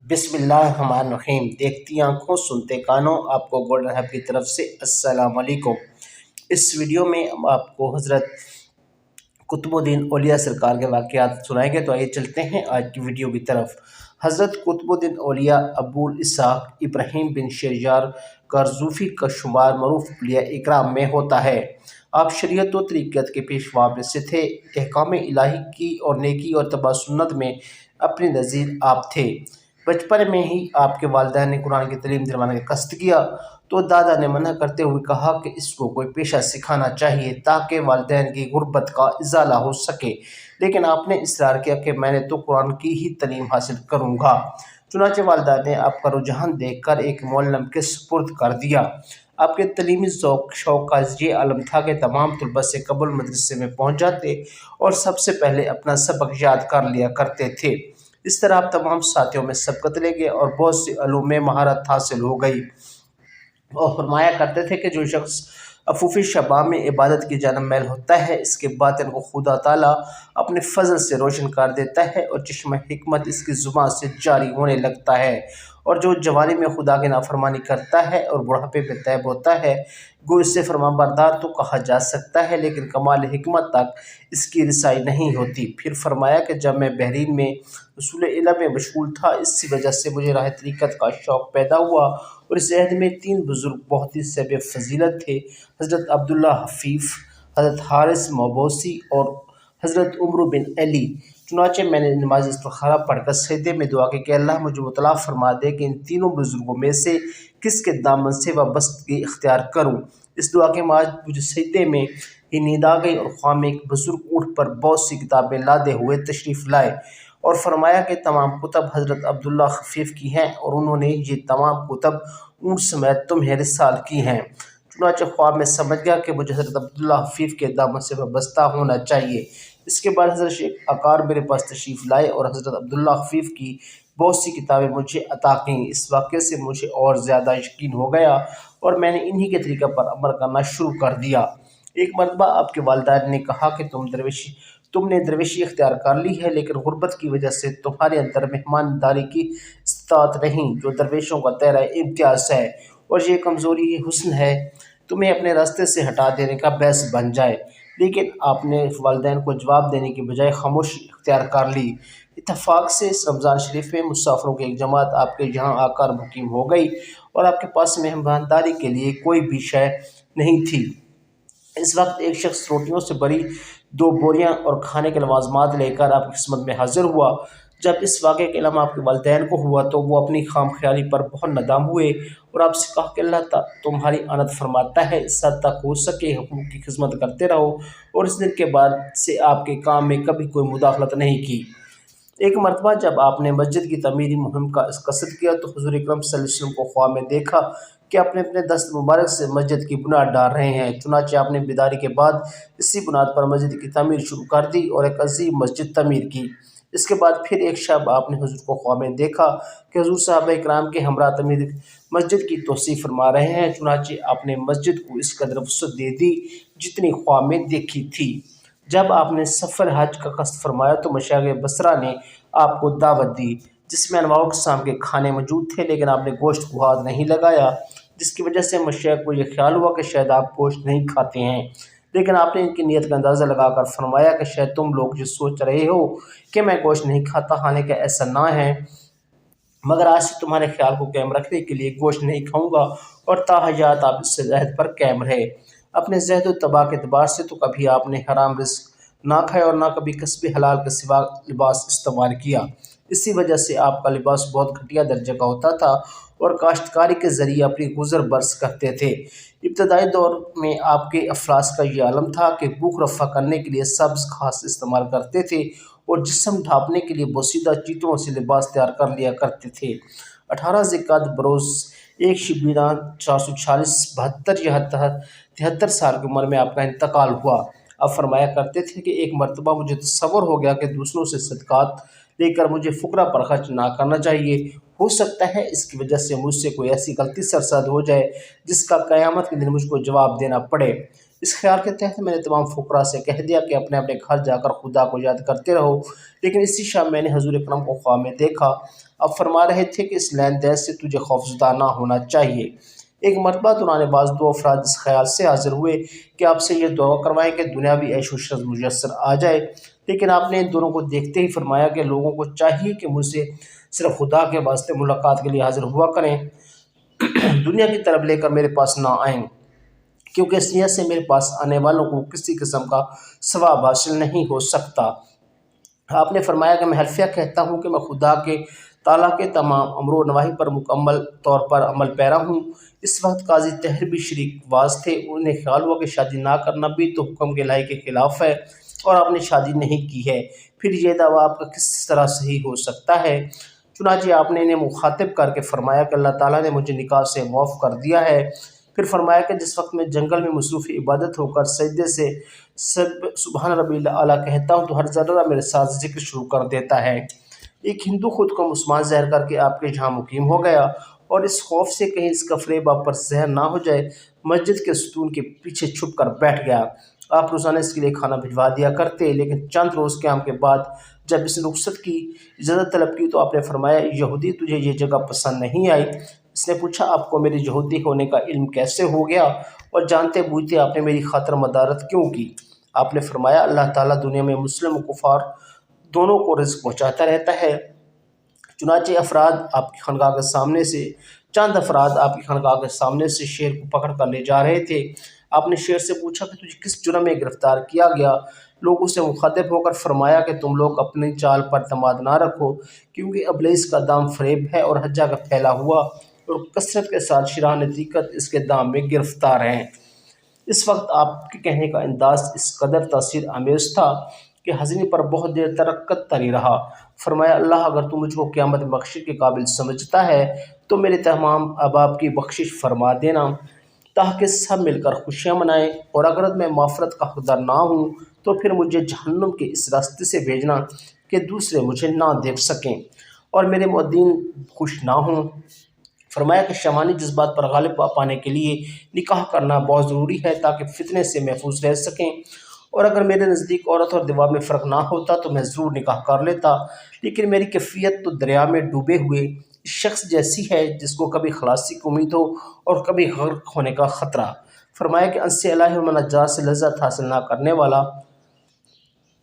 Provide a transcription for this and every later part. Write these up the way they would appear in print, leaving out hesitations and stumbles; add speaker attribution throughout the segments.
Speaker 1: بسم اللہ الرحمن الرحیم۔ دیکھتی آنکھوں سنتے کانوں، آپ کو گولڈن ہب کی طرف سے السلام علیکم۔ اس ویڈیو میں ہم آپ کو حضرت قطب الدین اولیاء سرکار کے واقعات سنائیں گے، تو آئیے چلتے ہیں آج کی ویڈیو کی طرف۔ حضرت قطب الدین اولیاء ابو اسحاق ابراہیم بن شیرجار کارزوفی کا شمار معروف اولیاء اکرام میں ہوتا ہے۔ آپ شریعت و طریقت کے پیشوا میں سے تھے۔ احکام الہی کی اور نیکی اور اتباع سنت میں اپنی نظیر آپ تھے۔ بچپن میں ہی آپ کے والدین نے قرآن کی تعلیم دلوانے کا قصد کیا تو دادا نے منع کرتے ہوئے کہا کہ اس کو کوئی پیشہ سکھانا چاہیے تاکہ والدین کی غربت کا ازالہ ہو سکے، لیکن آپ نے اصرار کیا کہ میں نے تو قرآن کی ہی تعلیم حاصل کروں گا۔ چنانچہ والدہ نے آپ کا رجحان دیکھ کر ایک معلم کے سپرد کر دیا۔ آپ کے تعلیمی شوق کا یہ عالم تھا کہ تمام طلباء سے قبل مدرسے میں پہنچ جاتے اور سب سے پہلے اپنا سبق یاد کر لیا کرتے تھے۔ اس طرح آپ تمام ساتھیوں میں سبقت لے گئے اور بہت سی علوم میں مہارت حاصل ہو گئی، اور فرمایا کرتے تھے کہ جو شخص افوفی شباب میں عبادت کی جانب میل ہوتا ہے، اس کے باطن کو خدا تعالیٰ اپنے فضل سے روشن کر دیتا ہے اور چشمہ حکمت اس کی زبان سے جاری ہونے لگتا ہے، اور جو جوانی میں خدا کی نافرمانی کرتا ہے اور بڑھاپے میں طیب ہوتا ہے، گو اس سے فرمانبردار تو کہا جا سکتا ہے لیکن کمال حکمت تک اس کی رسائی نہیں ہوتی۔ پھر فرمایا کہ جب میں بحرین میں اصول علم میں مشغول تھا، اسی وجہ سے مجھے راہ طریقت کا شوق پیدا ہوا، اور اس عہد میں 3 بزرگ بہت ہی صاحب فضیلت تھے: حضرت عبداللہ حفیف، حضرت حارث موبوسی اور حضرت عمرو بن علی۔ چنانچہ میں نے نماز استخارہ پڑھ کر سجدے میں دعا کی کہ اللہ مجھے مطلع فرما دے کہ ان تینوں بزرگوں میں سے کس کے دامن سے وابستگی اختیار کروں۔ اس دعا کے بعد مجھے سجدے میں ہی نیند آ گئی، اور خواب میں ایک بزرگ اونٹ پر بہت سی کتابیں لادے ہوئے تشریف لائے اور فرمایا کہ تمام کتب حضرت عبداللہ حفیف کی ہیں، اور انہوں نے یہ تمام کتب اونٹ سمیت تمہیں رسال کی ہیں۔ چنانچہ خواب میں سمجھ گیا کہ مجھے حضرت عبداللہ حفیف کے دامن سے وابستہ ہونا چاہیے۔ اس کے بعد حضرت شیخ اقار میرے پاس تشریف لائے اور حضرت عبداللہ حفیف کی بہت سی کتابیں مجھے عطا کیں۔ اس واقعے سے مجھے اور زیادہ یقین ہو گیا اور میں نے انہی کے طریقہ پر عمل کرنا شروع کر دیا۔ ایک مرتبہ آپ کے والدین نے کہا کہ تم نے درویشی اختیار کر لی ہے، لیکن غربت کی وجہ سے تمہارے اندر مہمانداری کی استطاعت نہیں، جو درویشوں کا تیرا امتیاز ہے، اور یہ کمزوری حسن ہے تمہیں اپنے راستے سے ہٹا دینے کا باعث بن جائے۔ لیکن آپ نے والدین کو جواب دینے کی بجائے خاموشی اختیار کر لی۔ اتفاق سے اس رمضان شریف میں مسافروں کی ایک جماعت آپ کے یہاں آ کر مقیم ہو گئی، اور آپ کے پاس مہمانداری کے لیے کوئی بھی شے نہیں تھی۔ اس وقت ایک شخص روٹیوں سے بھری 2 بوریاں اور کھانے کے لوازمات لے کر آپ کی خدمت میں حاضر ہوا۔ جب اس واقعے کا علم آپ کے والدین کو ہوا تو وہ اپنی خام خیالی پر بہت ندام ہوئے اور آپ سے کہا کہ اللہ تمہاری آنت فرماتا ہے، اس حد تک ہو سکے حقوق کی خدمت کرتے رہو، اور اس دن کے بعد سے آپ کے کام میں کبھی کوئی مداخلت نہیں کی۔ ایک مرتبہ جب آپ نے مسجد کی تعمیری مہم کا قصد کیا تو حضور اکرم صلی اللہ علیہ وسلم کو خواب میں دیکھا کہ اپنے دست مبارک سے مسجد کی بنیاد ڈال رہے ہیں۔ چنانچہ آپ نے بیداری کے بعد اسی بنیاد پر مسجد کی تعمیر شروع کر دی اور ایک عظیم مسجد تعمیر کی۔ اس کے بعد پھر ایک شب آپ نے حضور کو خواب میں دیکھا کہ حضور صحابہ اکرام کے ہمراہ تعمیر مسجد کی توسیع فرما رہے ہیں۔ چنانچہ آپ نے مسجد کو اس قدر وسعت دے دی جتنی خواب میں دیکھی تھی۔ جب آپ نے سفر حج کا قصد فرمایا تو مشائخ بصرہ نے آپ کو دعوت دی، جس میں انواع اقسام کے کھانے موجود تھے، لیکن آپ نے گوشت کو ہاتھ نہیں لگایا، جس کی وجہ سے مشائخ کو یہ خیال ہوا کہ شاید آپ گوشت نہیں کھاتے ہیں۔ لیکن آپ نے ان کی نیت کا اندازہ لگا کر فرمایا کہ شاید تم لوگ یہ سوچ رہے ہو کہ میں گوشت نہیں کھاتا، حالانکہ ایسا نہ ہے، مگر آج سے تمہارے خیال کو قائم رکھنے کے لیے گوشت نہیں کھاؤں گا، اور تا حیات آپ اس عہد پر قائم رہے۔ اپنے زہد و تباہ کے اعتبار سے تو کبھی آپ نے حرام رزق نہ کھایا اور نہ کبھی کسب حلال کے سوا لباس استعمال کیا۔ اسی وجہ سے آپ کا لباس بہت گھٹیا درجے کا ہوتا تھا اور کاشتکاری کے ذریعے اپنی گزر بسر کرتے تھے۔ ابتدائی دور میں آپ کے افلاس کا یہ عالم تھا کہ بھوک رفع کرنے کے لیے سبز گھاس استعمال کرتے تھے اور جسم ڈھانپنے کے لیے بوسیدہ چیتوں سے لباس تیار کر لیا کرتے تھے۔ 18 ذی-القعدہ بروز 1 شبیرہ 446 72 یا 73 سال کی عمر میں آپ کا انتقال ہوا۔ آپ فرمایا کرتے تھے کہ ایک مرتبہ مجھے تصور ہو گیا کہ دوسروں سے صدقات لے کر مجھے فقراء پر خرچ نہ کرنا چاہیے، ہو سکتا ہے اس کی وجہ سے مجھ سے کوئی ایسی غلطی سرزد ہو جائے جس کا قیامت کے دن مجھ کو جواب دینا پڑے۔ اس خیال کے تحت میں نے تمام فقراء سے کہہ دیا کہ اپنے اپنے گھر جا کر خدا کو یاد کرتے رہو، لیکن اسی شام میں نے حضور اکرم کو خواب میں دیکھا۔ اب فرما رہے تھے کہ اس لین دین سے تجھے خوفزدہ نہ ہونا چاہیے۔ ایک مرتبہ دوران بعض دو افراد اس خیال سے حاضر ہوئے کہ آپ سے یہ دعا کروائیں کہ دنیاوی عیش و عشرت میسر آ جائے، لیکن آپ نے ان دونوں کو دیکھتے ہی فرمایا کہ لوگوں کو چاہیے کہ مجھ سے صرف خدا کے واسطے ملاقات کے لیے حاضر ہوا کریں، دنیا کی طرف لے کر میرے پاس نہ آئیں، کیونکہ اس نیت سے میرے پاس آنے والوں کو کسی قسم کا ثواب حاصل نہیں ہو سکتا۔ آپ نے فرمایا کہ میں حلفیہ کہتا ہوں کہ میں خدا کے تعالیٰ کے تمام امر و نواہی پر مکمل طور پر عمل پیرا ہوں۔ اس وقت قاضی طاہر بھی شریک باز تھے۔ انہیں خیال ہوا کہ شادی نہ کرنا بھی تو حکم کے الہی کے خلاف ہے اور آپ نے شادی نہیں کی ہے، پھر یہ دعویٰ آپ کا کس طرح صحیح ہو سکتا ہے؟ چنانچہ آپ نے انہیں مخاطب کر کے فرمایا کہ اللہ تعالیٰ نے مجھے نکاح سے معاف کر دیا ہے۔ پھر فرمایا کہ جس وقت میں جنگل میں مصروف عبادت ہو کر سجدے سے سبحان ربی الاعلیٰ کہتا ہوں تو ہر ذرہ میرے ساتھ ذکر شروع کر دیتا ہے۔ ایک ہندو خود کو مسلمان ظاہر کر کے آپ کے یہاں مقیم ہو گیا، اور اس خوف سے کہیں اس کا فریب آپ پر زہر نہ ہو جائے مسجد کے ستون کے پیچھے چھپ کر بیٹھ گیا۔ آپ روزانہ اس کے لیے کھانا بھجوا دیا کرتے، لیکن چند روز قیام کے بعد جب اس نے رخصت کی اجازت طلب کی تو آپ نے فرمایا یہودی تجھے یہ جگہ پسند نہیں آئی؟ اس نے پوچھا آپ کو میری یہودی ہونے کا علم کیسے ہو گیا اور جانتے بوجھتے آپ نے میری خاطر مدارت کیوں کی؟ آپ نے فرمایا اللہ تعالیٰ دنیا میں مسلم و کفار دونوں کو رزق پہنچاتا رہتا ہے۔ چنانچہ چند افراد آپ کی خانقاہ کے سامنے سے شیر کو پکڑ کر لے جا رہے تھے۔ آپ نے شیر سے پوچھا کہ تجھے کس جرم میں گرفتار کیا گیا؟ لوگوں سے مخاطب ہو کر فرمایا کہ تم لوگ اپنی چال پر اعتماد نہ رکھو، کیونکہ ابلیس کا دام فریب ہے اور حجہ کا پھیلا ہوا اور کثرت کے ساتھ شیران حقیقت اس کے دام میں گرفتار ہیں۔ اس وقت آپ کے کہنے کا انداز اس قدر تاثیر آمیز تھا کہ حضرت پر بہت دیر ترکت طری رہا۔ فرمایا اللہ اگر تو مجھ کو قیامت میں بخشش کے قابل سمجھتا ہے تو میرے تمام احباب کی بخشش فرما دینا تاکہ سب مل کر خوشیاں منائیں، اور اگر میں مغفرت کا حقدار نہ ہوں تو پھر مجھے جہنم کے اس راستے سے بھیجنا کہ دوسرے مجھے نہ دیکھ سکیں اور میرے معدین خوش نہ ہوں۔ فرمایا کہ شیطانی جذبات پر غالب پانے کے لیے نکاح کرنا بہت ضروری ہے تاکہ فتنے سے محفوظ رہ سکیں، اور اگر میرے نزدیک عورت اور دیوار میں فرق نہ ہوتا تو میں ضرور نکاح کر لیتا، لیکن میری کیفیت تو دریا میں ڈوبے ہوئے اس شخص جیسی ہے جس کو کبھی خلاصی کی امید ہو اور کبھی غرق ہونے کا خطرہ۔ فرمایا کہ انس الہی و مناجات سے لذت حاصل نہ کرنے والا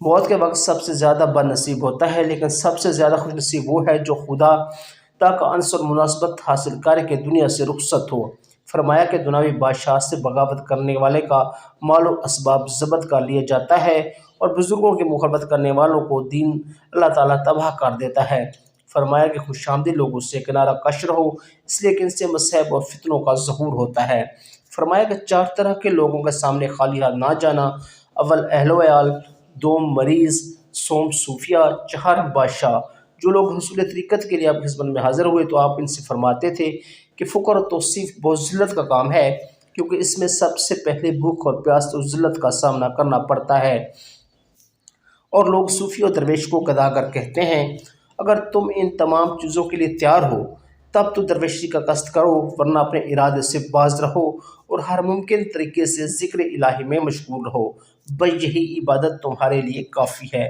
Speaker 1: موت کے وقت سب سے زیادہ بد نصیب ہوتا ہے، لیکن سب سے زیادہ خوش نصیب وہ ہے جو خدا تک انس اور مناسبت حاصل کر کے دنیا سے رخصت ہو۔ فرمایا کہ دنیاوی بادشاہ سے بغاوت کرنے والے کا مال و اسباب ضبط کر لیا جاتا ہے، اور بزرگوں کی مخالفت کرنے والوں کو دین اللہ تعالیٰ تباہ کر دیتا ہے۔ فرمایا کہ خوش آمدید لوگوں سے کنارہ کش رہو، اس لیے کہ ان سے مصائب اور فتنوں کا ظہور ہوتا ہے۔ فرمایا کہ 4 طرح کے لوگوں کے سامنے خالی ہاتھ نہ جانا، اول اہل و عیال، دوم مریض، سوم صوفیہ، 4 بادشاہ۔ جو لوگ حصول طریقت کے لیے آپ کی خدمت میں حاضر ہوئے تو آپ ان سے فرماتے تھے کہ فقر و توصیف بہت ذلت کا کام ہے، کیونکہ اس میں سب سے پہلے بھوک اور پیاس اور ذلت کا سامنا کرنا پڑتا ہے۔ اور لوگ صوفی اور درویش کو کداگر کہتے ہیں۔ اگر تم ان تمام چیزوں کے لیے تیار ہو تب تو درویشی کا قصد کرو، ورنہ اپنے ارادے سے باز رہو اور ہر ممکن طریقے سے ذکر الہی میں مشغول رہو، بس یہی عبادت تمہارے لیے کافی ہے۔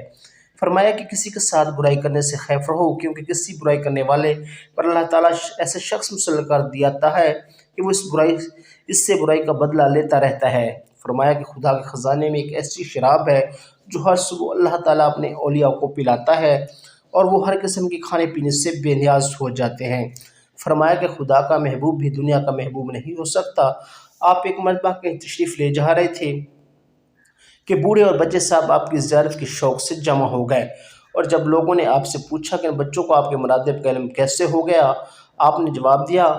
Speaker 1: فرمایا کہ کسی کے ساتھ برائی کرنے سے خائف رہو، کیونکہ کسی برائی کرنے والے پر اللہ تعالیٰ ایسا شخص مسلط کر دیتا ہے کہ وہ اس سے برائی کا بدلہ لیتا رہتا ہے۔ فرمایا کہ خدا کے خزانے میں ایک ایسی شراب ہے جو ہر صبح اللہ تعالیٰ اپنے اولیاء کو پلاتا ہے، اور وہ ہر قسم کے کھانے پینے سے بے نیاز ہو جاتے ہیں۔ فرمایا کہ خدا کا محبوب بھی دنیا کا محبوب نہیں ہو سکتا۔ آپ ایک مرتبہ کہیں تشریف لے جا رہے تھے کہ بوڑھے اور بچے صاحب آپ کی زیارت کے شوق سے جمع ہو گئے، اور جب لوگوں نے آپ سے پوچھا کہ ان بچوں کو آپ کے مراتب کا علم کیسے ہو گیا، آپ نے جواب دیا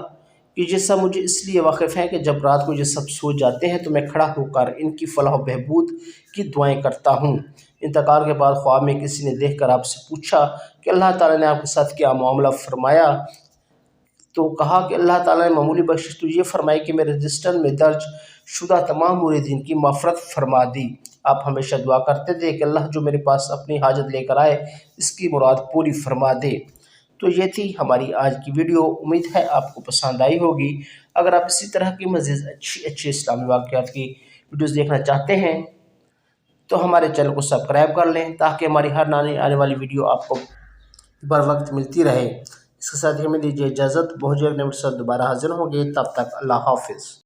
Speaker 1: کہ یہ سب مجھے اس لیے واقف ہیں کہ جب رات کو یہ سب سو جاتے ہیں تو میں کھڑا ہو کر ان کی فلاح و بہبود کی دعائیں کرتا ہوں۔ انتقال کے بعد خواب میں کسی نے دیکھ کر آپ سے پوچھا کہ اللہ تعالیٰ نے آپ کے ساتھ کیا معاملہ فرمایا؟ تو کہا کہ اللہ تعالیٰ نے معمولی بخشش تو یہ فرمائی کہ میرے رجسٹر میں درج شدہ تمام مریدین کی مغفرت فرما دی۔ آپ ہمیشہ دعا کرتے تھے کہ اللہ جو میرے پاس اپنی حاجت لے کر آئے اس کی مراد پوری فرما دے۔ تو یہ تھی ہماری آج کی ویڈیو، امید ہے آپ کو پسند آئی ہوگی۔ اگر آپ اسی طرح کی مزید اچھی اسلامی واقعات کی ویڈیوز دیکھنا چاہتے ہیں تو ہمارے چینل کو سبسکرائب کر لیں تاکہ ہماری ہر آنے والی ویڈیو آپ کو بر وقت ملتی رہے۔ اس کے ساتھ ہی ہمیں دیجیے اجازت، بہت جلد نئے ویڈیو کے ساتھ دوبارہ حاضر ہوں گے، تب تک اللہ حافظ۔